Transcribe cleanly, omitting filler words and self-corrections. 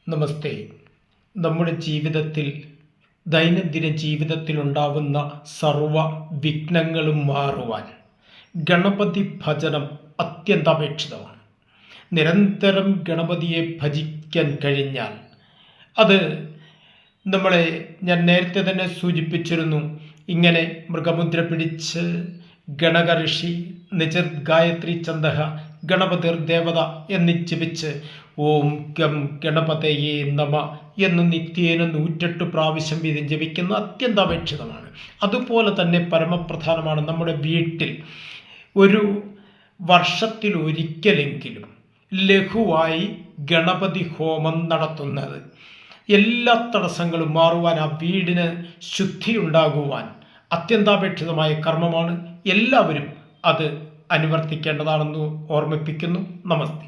നമസ്തേ. നമ്മുടെ ജീവിതത്തിൽ ദൈനംദിന ജീവിതത്തിൽ ഉണ്ടാവുന്ന സർവ വിഘ്നങ്ങളും മാറുവാൻ ഗണപതി ഭജനം അത്യന്താപേക്ഷിതമാണ്. നിരന്തരം ഗണപതിയെ ഭജിക്കാൻ കഴിഞ്ഞാൽ അത് ഞാൻ നേരത്തെ തന്നെ സൂചിപ്പിച്ചിരുന്നു. ഇങ്ങനെ മൃഗമുദ്ര പിടിച്ച് ഗണക ഋഷി നിജർ ഗായത്രി ചന്ദഹ ഗണപതിർ ദേവത എന്ന് ജപിച്ച് ഓം ഗം ഗണപതയേ നമ എന്ന് നിത്യേന 108 പ്രാവശ്യം വീതം ജപിക്കുന്ന അത്യന്താപേക്ഷിതമാണ്. അതുപോലെ തന്നെ പരമപ്രധാനമാണ് നമ്മുടെ വീട്ടിൽ ഒരു വർഷത്തിൽ ഒരിക്കലെങ്കിലും ലഘുവായി ഗണപതി ഹോമം നടത്തുന്നത്. എല്ലാ തടസ്സങ്ങളും മാറുവാൻ, ആ വീടിന് ശുദ്ധി ഉണ്ടാകുവാൻ അത്യന്താപേക്ഷിതമായ കർമ്മമാണ്. എല്ലാവരും അത് അനുവർത്തിക്കേണ്ടതാണെന്ന് ഓർമ്മിപ്പിക്കുന്നു. നമസ്തേ.